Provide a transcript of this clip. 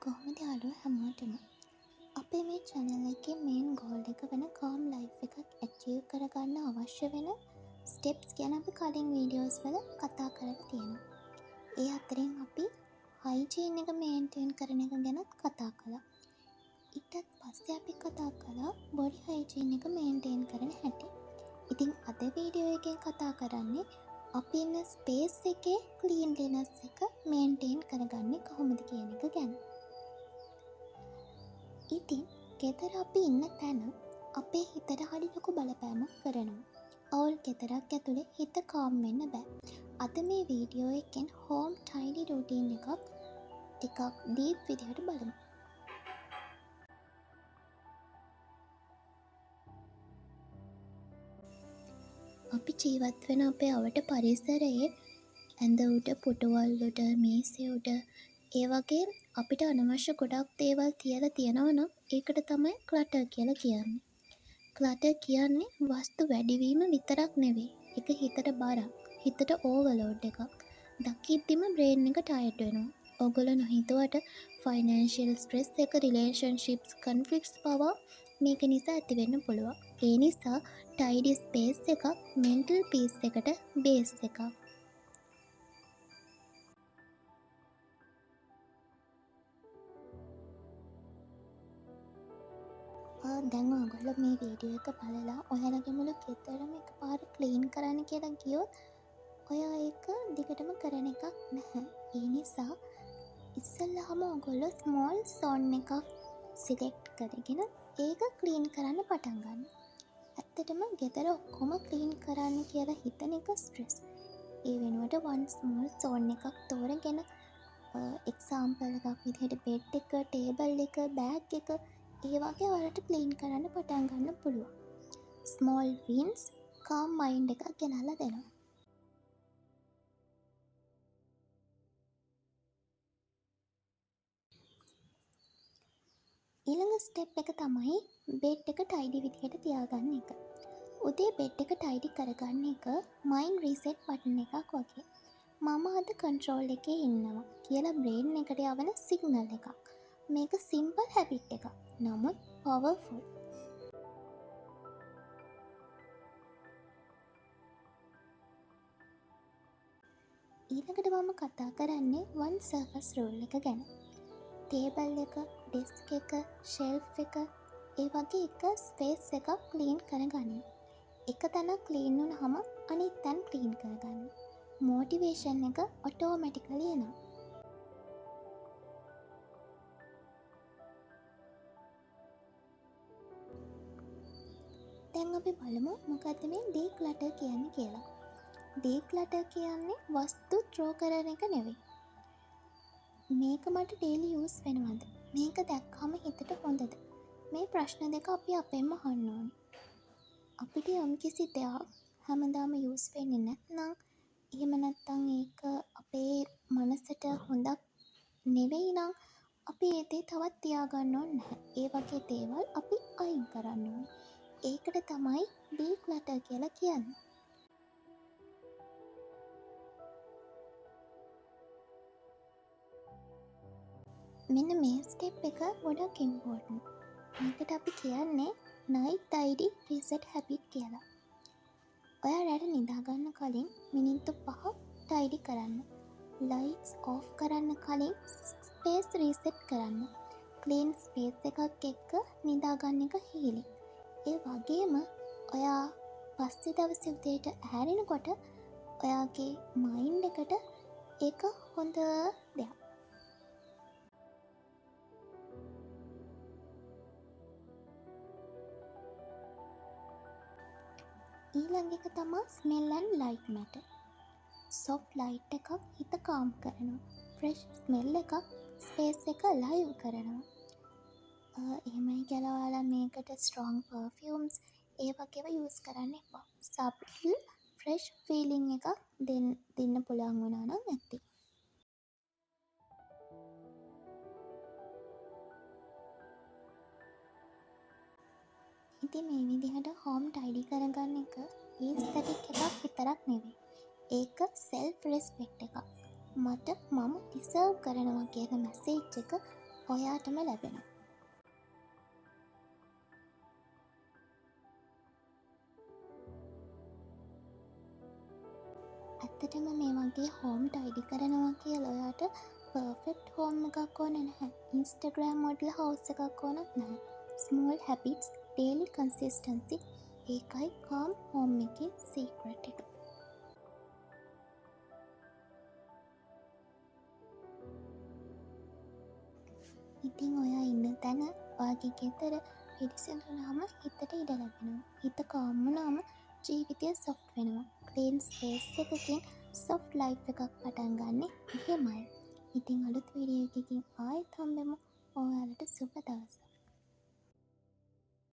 කොහොමද යාළුවෝ හැමෝටම අපේ මේ channel එකේ main goal එක වෙන calm life එකක් achieve කරගන්න අවශ්‍ය වෙන steps ගැන අපි කලින් videos වල කතා කරලා තියෙනවා. ඒ අතරින් අපි hygiene එක maintain කරන එක ගැනත් කතා කළා. ඊටත් පස්සේ අපි කතා කළා body hygiene එක maintain කරන හැටි. ඉතින් අද වීඩියෝ එකෙන් කතා කරන්නේ අපි ඉන්න ස්පේස් එකේ cleanliness එක maintain කරගන්නේ කොහොමද කියන එක ගැන. ඉතින් ගෙදර අපි ඉන්න තැන අපේ හිතට හරි ලොකු බලපෑමක් කරනවා. අවුල් ගෙදරක් ඇතුලේ හිත කාම් වෙන්න බෑ. අද මේ වීඩියෝ එකෙන් home tidy routine එකක් ටිකක් deep විදිහට බලමු. අපි ජීවත් වෙන අපේ අවට පරිසරයේ ඇඳ උඩ, පුටුවල් උඩ, මේසේ උඩ ඒ වගේ අපිට අනවශ්‍ය ගොඩක් දේවල් තියලා තියෙනවා නම් ඒකට තමයි clutter කියලා කියන්නේ. clutter කියන්නේ වස්තු වැඩිවීම විතරක් නෙවෙයි. ඒක හිතට බරක්, හිතට overload එකක්. දකිද්දිම brain එක tired වෙනවා. ඔයගොල්ලෝ නොහිතුවට financial stress එක, relationships conflicts පවා මේක නිසා ඇති වෙන්න පුළුවන්. ඒ නිසා tidy space එකක් mental peace එකට base එකක්. දැන් ඔයගොල්ලෝ මේ වීඩියෝ එක බලලා ඔයාලගේ මුළු ගෙදරම එකපාර ක්ලීන් කරන්න කියලා ගියොත් ඔයා ඒක දිගටම කරන එකක් නැහැ. ඒ නිසා ඉස්සෙල්ලාම ඔයගොල්ලෝ ස්මෝල් zone එකක් සිලෙක්ට් කරගෙන ඒක ක්ලීන් කරන්න පටන් ගන්න. ඇත්තටම ගෙදර ඔක්කොම ක්ලීන් කරන්න කියලා හිතන එක ස්ට්‍රෙස්. ඒ වෙනුවට one small zone එකක් තෝරගෙන එක්සාම්පල් එකක් විදිහට බෙඩ් එක, ටේබල් එක, බෑග් එක ඒ වගේ වලට ක්ලීන් කරන්න පටන් ගන්න පුළුවන්. ස්මෝල් වින්ස් calm mind එකක් ගෙනල්ලා දෙනවා. ඊළඟ ස්ටෙප් එක තමයි බෙඩ් එක ටයිඩි විදිහට තියාගන්න එක. උදේ බෙඩ් එක ටයිඩි කරගන්න එක මයින්ඩ් රීසෙට් බටන් එකක් වගේ. මම අද කන්ට්‍රෝල් එකේ ඉන්නවා කියලා බ්‍රේන් එකට යවන සිග්නල් එකක්. මේක සිම්පල් හැබිට් එකක්. නමුත් පවර්ෆුල්. ඊළඟට මම කතා කරන්නේ one surface rule එක ගැන. ටේබල් එක, ඩෙස්ක් එක, ෂෙල්ෆ් එක ඒ වගේ එක ස්පේස් එකක් ක්ලීන් කරගන්න. එක තැනක් ක්ලීන් වුණාම අනිත් තැන් ක්ලීන් කරගන්න. මොටිවේෂන් එක ඔටෝමැටිකලි එනවා. දැන් අපි බලමු මොකද්ද මේ ඩීක්ලටර් කියන්නේ කියලා. ඩීක්ලටර් කියන්නේ වස්තු ත්‍රෝ කරන එක නෙවෙයි. මේක මට ඩේලි යූස් වෙනවද? මේක දැක්කම හිතට හොඳද? මේ ප්‍රශ්න දෙක අපි අපෙන්ම අහන්න ඕනේ. අපිට යම්කිසි දෙයක් හැමදාම යූස් වෙන්නේ නැත්නම් එහෙම නැත්නම් ඒක අපේ මනසට හොඳක් නෙවෙයි නම් අපි ඒ දේ තවත් තියාගන්න ඕනේ නැහැ. ඒ වගේ දේවල් අපි අයින් කරන්න ඕනේ. ඒකට තමයි ඩීක්ලටර් කියලා කියන්නේ. මෙන්න මේ ස්ටෙප් එක ගොඩක් ඉම්පෝර්ටන්ට්. මේකට අපි කියන්නේ night tidy reset habit කියලා. ඔයා රැට නිදාගන්න කලින් මිනිත්තු 5ක් tidy කරන්න. lights off කරන්න කලින් space reset කරන්න. clean space එකක් එක්ක නිදාගන්න එක healing. ඒ වගේම ඔයා පස්සේ දවසේ උදේට ඇහැරෙනකොට ඔයාගේ මයින්ඩ් එකට ඒක හොඳ දෙයක්. ඊළඟ එක තමයි smell and light matter. soft light එකක් හිත calm කරනවා. fresh smell එකක් space එක live කරනවා. එහෙමයි කියලා ඔයාලා මේකට strong perfumes ඒ වගේව use කරන්න එපා. subtle fresh feeling එකක් දෙන්න පුළුවන් වුණා නම් ඇති. ඉතින් මේ විදිහට home tidy කරගන්න එක aesthetic එකක් විතරක් නෙවෙයි. ඒක self respect එකක්. මට මම deserve කරනවා කියන message එක ඔයාටම ලැබෙනවා. ඇත්තටම මේ වගේ හෝම් ටයිඩි කරනවා කියලා ඔයාට පර්ෆෙක්ට් හෝම් එකක් ඕන නැහැ. ඉන්ස්ටග්‍රෑම් මොඩල් හවුස් එකක් ඕනත් නැහැ. ස්මෝල් හැබිට්ස් ඩේලි කන්සිස්ටන්සි ඒකයි කාම් හෝම් එකේ සීක්‍රට් එක. ඉතින් ඔයා ඉන්න තැන ඔයාගේ ගෙදර පිරිසිදුනාම හිතට ඉඩ ලැබෙනවා. හිත කාම් වුණාම ජීවිතය සොෆ්ට් වෙනවා. ක්ලීන් ස්පේස් එකකින් සොෆ්ට් ලයිෆ් එකක් පටන් ගන්නෙ එහෙමයි. ඉතින් අලුත් වීඩියෝ එකකින් ආයෙත් හම්බෙමු. ඔයාලට සුබ දවසක්.